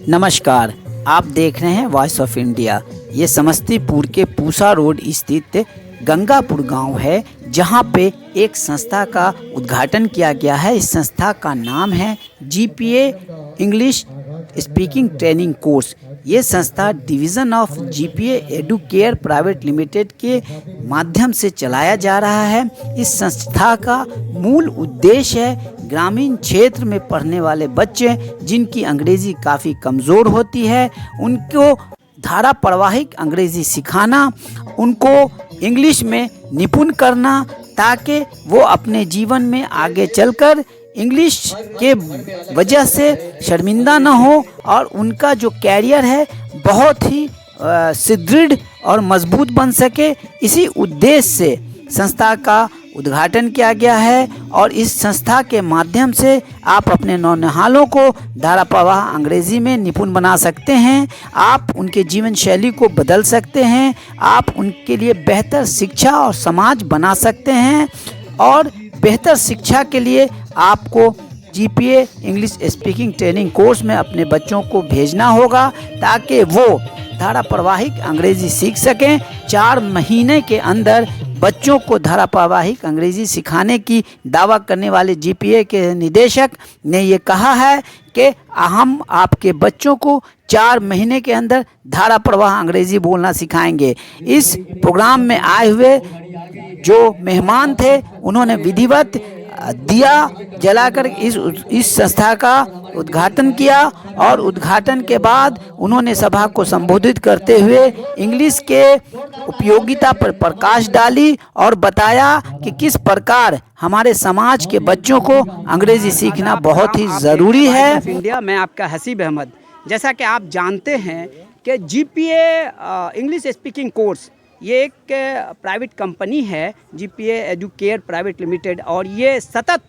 नमस्कार, आप देख रहे हैं वॉइस ऑफ इंडिया। ये समस्तीपुर के पूसा रोड स्थित गंगापुर गांव है, जहां पे एक संस्था का उद्घाटन किया गया है। इस संस्था का नाम है GPA English speaking training course. ये संस्था division of GPA Educare private limited के माध्यम से चलाया जा रहा है। इस संस्था का मूल उद्देश्य है ग्रामीण क्षेत्र में पढ़ने वाले बच्चे जिनकी अंग्रेज़ी काफ़ी कमज़ोर होती है, उनको धारा प्रवाहिक अंग्रेज़ी सिखाना, उनको इंग्लिश में निपुण करना, ताकि वो अपने जीवन में आगे चलकर इंग्लिश के वजह से शर्मिंदा न हो और उनका जो कैरियर है बहुत ही सुदृढ़ और मजबूत बन सके। इसी उद्देश्य से संस्था का उद्घाटन किया गया है और इस संस्था के माध्यम से आप अपने नौनिहालों को धारा प्रवाह अंग्रेज़ी में निपुण बना सकते हैं। आप उनके जीवन शैली को बदल सकते हैं, आप उनके लिए बेहतर शिक्षा और समाज बना सकते हैं। और बेहतर शिक्षा के लिए आपको GPA English speaking training course में अपने बच्चों को भेजना होगा, ताकि वो धारा प्रवाहिक अंग्रेज़ी सीख सकें। 4 महीने के अंदर बच्चों को धारा प्रवाहिक अंग्रेज़ी सिखाने की दावा करने वाले जीपीए के निदेशक ने ये कहा है कि हम आपके बच्चों को 4 महीने के अंदर धारा प्रवाह अंग्रेज़ी बोलना सिखाएंगे। इस प्रोग्राम में आए हुए जो मेहमान थे, उन्होंने विधिवत दिया जलाकर इस संस्था का उद्घाटन किया और उद्घाटन के बाद उन्होंने सभा को संबोधित करते हुए इंग्लिश के उपयोगिता पर प्रकाश डाली और बताया कि किस प्रकार हमारे समाज के बच्चों को अंग्रेज़ी सीखना बहुत ही ज़रूरी है। इंडिया में आपका हसीब अहमद। जैसा कि आप जानते हैं कि जीपीए इंग्लिश स्पीकिंग कोर्स ये एक प्राइवेट कंपनी है, जीपीए एडुकेयर प्राइवेट लिमिटेड, और ये सतत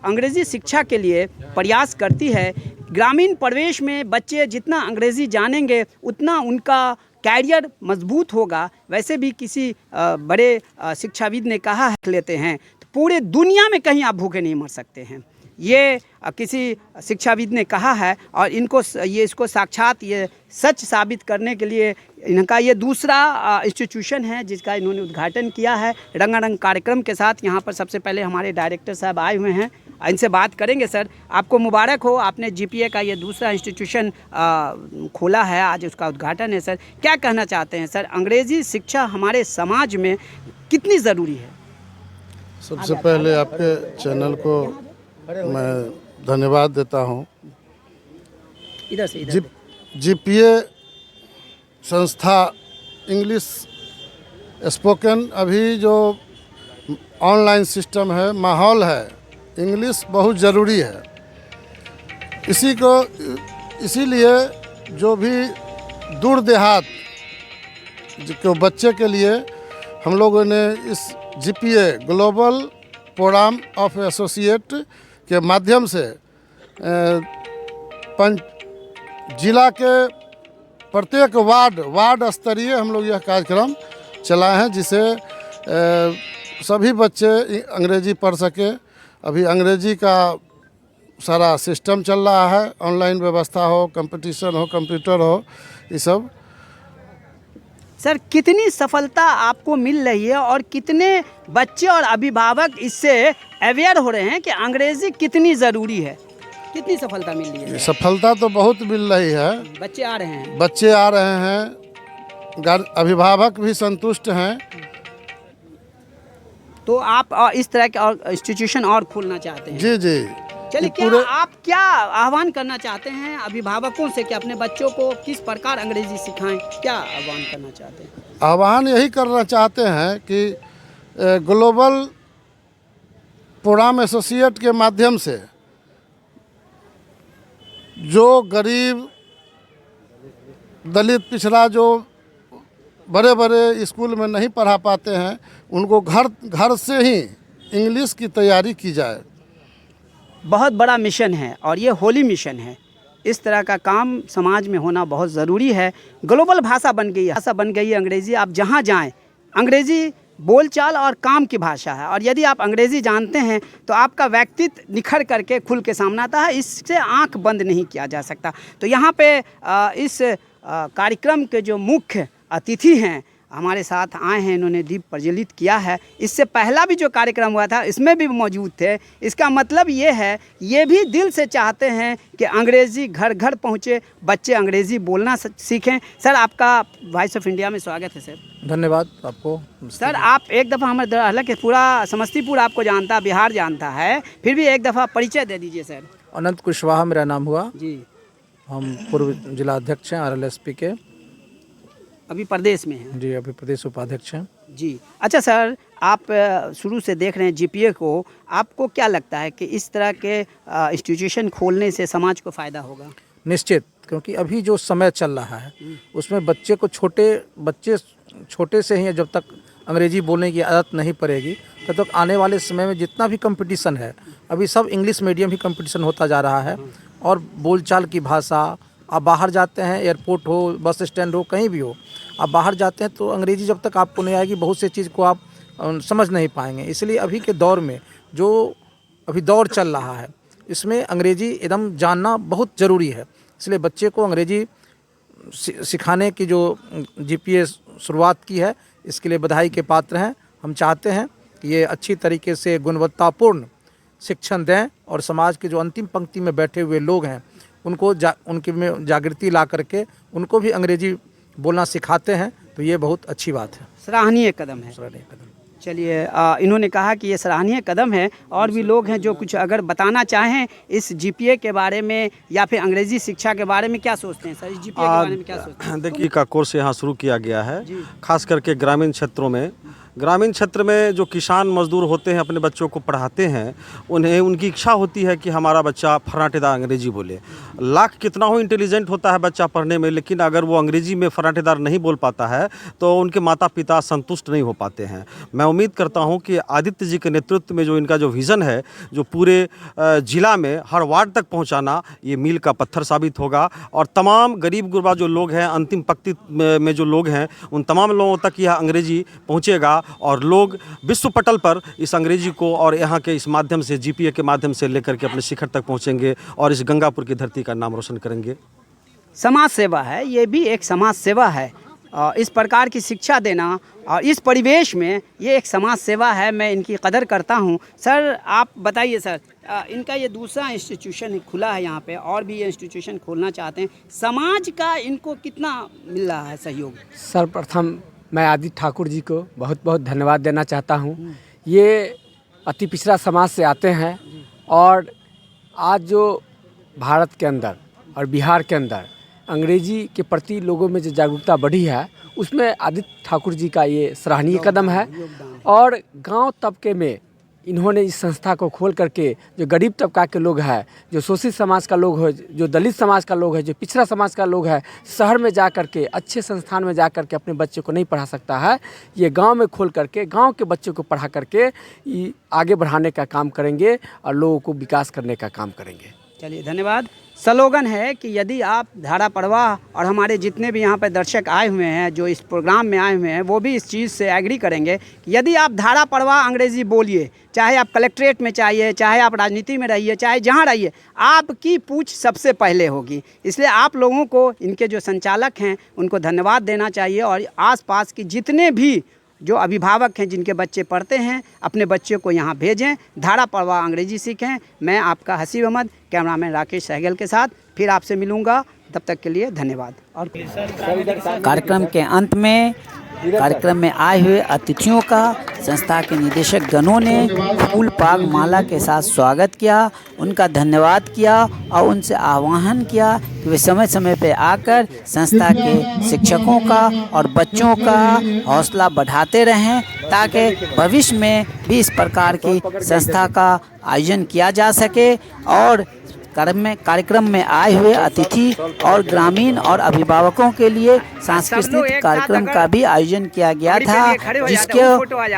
अंग्रेज़ी शिक्षा के लिए प्रयास करती है। ग्रामीण परिवेश में बच्चे जितना अंग्रेज़ी जानेंगे उतना उनका कैरियर मजबूत होगा। वैसे भी किसी बड़े शिक्षाविद ने कहा है, लेते हैं तो पूरे दुनिया में कहीं आप भूखे नहीं मर सकते हैं। ये किसी शिक्षाविद ने कहा है और इसको साक्षात ये सच साबित करने के लिए इनका ये दूसरा इंस्टीट्यूशन है जिसका इन्होंने उद्घाटन किया है रंगारंग कार्यक्रम के साथ। यहाँ पर सबसे पहले हमारे डायरेक्टर साहब आए हुए हैं, इनसे बात करेंगे। सर, आपको मुबारक हो, आपने जीपीए का ये दूसरा इंस्टीट्यूशन खोला है, आज उसका उद्घाटन है। सर, क्या कहना चाहते हैं सर, अंग्रेज़ी शिक्षा हमारे समाज में कितनी ज़रूरी है? सबसे पहले आपके चैनल को मैं धन्यवाद देता हूँ। इधर से जीपीए संस्था इंग्लिश स्पोकन, अभी जो ऑनलाइन सिस्टम है, माहौल है, इंग्लिश बहुत ज़रूरी है। इसीलिए जो भी दूर देहात के बच्चे के लिए हम लोगों ने इस GPA global program of associate के माध्यम से जिला के प्रत्येक वार्ड स्तरीय हम लोग यह कार्यक्रम चलाए हैं, जिसे सभी बच्चे अंग्रेजी पढ़ सके। अभी अंग्रेजी का सारा सिस्टम चल रहा है, ऑनलाइन व्यवस्था हो, कंपटीशन हो, कंप्यूटर हो, ये सब। सर, कितनी सफलता आपको मिल रही है और कितने बच्चे और अभिभावक इससे अवेयर हो रहे हैं कि अंग्रेज़ी कितनी ज़रूरी है? कितनी सफलता मिल रही है? सफलता तो बहुत मिल रही है। बच्चे आ रहे हैं, अभिभावक भी संतुष्ट हैं। तो आप इस तरह के और इंस्टीट्यूशन और खोलना चाहते हैं? जी जी। चलिए, आप क्या आह्वान करना चाहते हैं अभिभावकों से कि अपने बच्चों को किस प्रकार अंग्रेज़ी सिखाएं? क्या आह्वान करना चाहते हैं? आह्वान यही करना चाहते हैं कि ग्लोबल प्रोग्राम एसोसिएट के माध्यम से जो गरीब, दलित, पिछड़ा, जो बड़े बड़े स्कूल में नहीं पढ़ा पाते हैं, उनको घर से ही इंग्लिश की तैयारी की जाए। बहुत बड़ा मिशन है और ये होली मिशन है। इस तरह का काम समाज में होना बहुत ज़रूरी है। ग्लोबल भाषा बन गई है, अंग्रेज़ी। आप जहाँ जाएं अंग्रेज़ी बोलचाल और काम की भाषा है, और यदि आप अंग्रेज़ी जानते हैं तो आपका व्यक्तित्व निखर करके खुल के सामने आता है, इससे आंख बंद नहीं किया जा सकता। तो यहाँ पे इस कार्यक्रम के जो मुख्य अतिथि हैं हमारे साथ आए हैं, इन्होंने दीप प्रज्वलित किया है। इससे पहला भी जो कार्यक्रम हुआ था इसमें भी मौजूद थे। इसका मतलब ये है, ये भी दिल से चाहते हैं कि अंग्रेज़ी घर घर पहुँचे, बच्चे अंग्रेज़ी बोलना सीखें। सर, आपका वॉइस ऑफ इंडिया में स्वागत है सर। धन्यवाद आपको। सर, आप एक दफ़ा हमें, हालांकि पूरा समस्तीपुर आपको जानता, बिहार जानता है, फिर भी एक दफ़ा परिचय दे दीजिए सर। अनंत कुशवाहा मेरा नाम हुआ जी। हम पूर्व जिला अध्यक्ष हैं RLSP के। अभी प्रदेश में हैं? जी, अभी प्रदेश उपाध्यक्ष हैं। जी। अच्छा सर, आप शुरू से देख रहे हैं GPA को, आपको क्या लगता है कि इस तरह के इंस्टीट्यूशन खोलने से समाज को फ़ायदा होगा? निश्चित, क्योंकि अभी जो समय चल रहा है उसमें बच्चे छोटे से ही, जब तक अंग्रेजी बोलने की आदत नहीं पड़ेगी तब तक आने वाले समय में जितना भी कंपटीशन है, अभी सब इंग्लिश मीडियम ही कंपटीशन होता जा रहा है। और बोलचाल की भाषा, आप बाहर जाते हैं, एयरपोर्ट हो, बस स्टैंड हो, कहीं भी हो, आप बाहर जाते हैं तो अंग्रेज़ी जब तक आपको नहीं आएगी बहुत सी चीज़ को आप समझ नहीं पाएंगे। इसलिए अभी के दौर में जो अभी दौर चल रहा है इसमें अंग्रेज़ी एकदम जानना बहुत ज़रूरी है। इसलिए बच्चे को अंग्रेज़ी सिखाने की जो GPA शुरुआत की है, इसके लिए बधाई के पात्र हैं। हम चाहते हैं कि ये अच्छी तरीके से गुणवत्तापूर्ण शिक्षण दें और समाज के जो अंतिम पंक्ति में बैठे हुए लोग हैं उनको उनके में जागृति ला करके उनको भी अंग्रेजी बोलना सिखाते हैं, तो ये बहुत अच्छी बात है, सराहनीय कदम है। सराहनीय कदम। चलिए, इन्होंने कहा कि ये सराहनीय कदम है। और भी लोग हैं जो कुछ अगर बताना चाहें इस GPA के बारे में या फिर अंग्रेजी शिक्षा के बारे में, क्या सोचते हैं सर? इस GPA के बारे में क्या सोचते हैं? देखिए, का कोर्स यहाँ शुरू किया गया है, खास करके ग्रामीण क्षेत्रों में। ग्रामीण क्षेत्र में जो किसान मजदूर होते हैं, अपने बच्चों को पढ़ाते हैं, उन्हें उनकी इच्छा होती है कि हमारा बच्चा फर्राटेदार अंग्रेजी बोले। लाख कितना हो इंटेलिजेंट होता है बच्चा पढ़ने में, लेकिन अगर वो अंग्रेजी में फर्राटेदार नहीं बोल पाता है तो उनके माता पिता संतुष्ट नहीं हो पाते हैं। मैं उम्मीद करता हूं कि आदित्य जी के नेतृत्व में जो इनका जो विज़न है, जो पूरे ज़िला में हर वार्ड तक पहुँचाना, ये मील का पत्थर साबित होगा। और तमाम गरीब गुरबा जो लोग हैं, अंतिम पंक्ति में जो लोग हैं, उन तमाम लोगों तक यह अंग्रेजी पहुँचेगा और लोग विश्व पटल पर इस अंग्रेजी को और यहाँ के इस माध्यम से, GPA के माध्यम से लेकर के अपने शिखर तक पहुँचेंगे और इस गंगापुर की धरती का नाम रोशन करेंगे। समाज सेवा है, ये भी एक समाज सेवा है। इस प्रकार की शिक्षा देना और इस परिवेश में ये एक समाज सेवा है। मैं इनकी कदर करता हूँ। सर, आप बताइए सर, इनका ये दूसरा इंस्टीट्यूशन खुला है यहाँ पे, और भी ये इंस्टीट्यूशन खोलना चाहते हैं, समाज का इनको कितना मिल रहा है सहयोग? सर्वप्रथम मैं आदित्य ठाकुर जी को बहुत बहुत धन्यवाद देना चाहता हूँ। ये अति पिछड़ा समाज से आते हैं और आज जो भारत के अंदर और बिहार के अंदर अंग्रेजी के प्रति लोगों में जो जागरूकता बढ़ी है, उसमें आदित्य ठाकुर जी का ये सराहनीय कदम है। और गांव तबके में इन्होंने इस संस्था को खोल करके जो गरीब तबका के लोग हैं, जो शोषित समाज का लोग है, जो दलित समाज का लोग है, जो पिछड़ा समाज का लोग है, शहर में जा कर के, अच्छे संस्थान में जा कर के अपने बच्चे को नहीं पढ़ा सकता है, ये गांव में खोल करके गांव के बच्चों को पढ़ा करके आगे बढ़ाने का काम करेंगे और लोगों को विकास करने का काम करेंगे। चलिए, धन्यवाद। स्लोगन है कि यदि आप धारा प्रवाह और हमारे जितने भी यहाँ पर दर्शक आए हुए हैं, जो इस प्रोग्राम में आए हुए हैं, वो भी इस चीज़ से एग्री करेंगे कि यदि आप धारा प्रवाह अंग्रेज़ी बोलिए, चाहे आप कलेक्ट्रेट में चाहिए, चाहे आप राजनीति में रहिए, चाहे जहाँ रहिए, आपकी पूछ सबसे पहले होगी। इसलिए आप लोगों को, इनके जो संचालक हैं, उनको धन्यवाद देना चाहिए। और आसपास की जितने भी जो अभिभावक हैं जिनके बच्चे पढ़ते हैं, अपने बच्चों को यहाँ भेजें, धारा प्रवाह अंग्रेजी सीखें। मैं आपका हसीब अहमद, कैमरामैन राकेश सहगल के साथ फिर आपसे मिलूँगा। तब तक के लिए धन्यवाद। और कार्यक्रम के अंत में कार्यक्रम में आए हुए अतिथियों का संस्था के निदेशक गणों ने फूल पाग माला के साथ स्वागत किया, उनका धन्यवाद किया और उनसे आह्वान किया कि वे समय समय पर आकर संस्था के शिक्षकों का और बच्चों का हौसला बढ़ाते रहें, ताकि भविष्य में भी इस प्रकार की संस्था का आयोजन किया जा सके और कार्यक्रम में आए हुए अतिथि और ग्रामीण और अभिभावकों के लिए सांस्कृतिक कार्यक्रम का भी आयोजन किया गया था, जिसके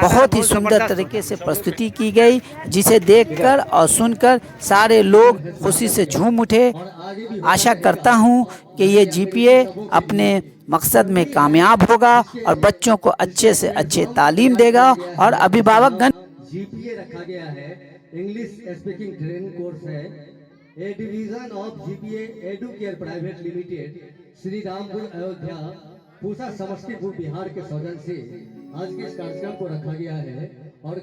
बहुत ही सुंदर तरीके से प्रस्तुति की गई, जिसे देखकर और सुनकर सारे लोग खुशी से झूम उठे। आशा करता हूं कि ये जीपीए अपने मकसद में कामयाब होगा और बच्चों को अच्छे से अच्छे तालीम देगा और अभिभावकगण। जीपीए रखा गया है, इंग्लिश स्पीकिंग ट्रेनिंग कोर्स है, A division of GPA Educare private limited, Shri Rampur Ayodhya, Pusa Samastipur Bihar के सौजन से आज के इस कार्यक्रम को रखा गया है। और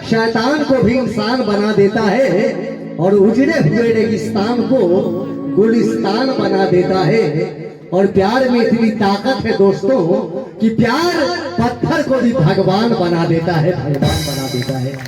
शैतान को भी इंसान बना देता है और उजड़े हुए रेगिस्तान को गुलिस्तान बना देता है। और प्यार में इतनी ताकत है दोस्तों कि प्यार पत्थर को भी भगवान बना देता है, भगवान बना देता है।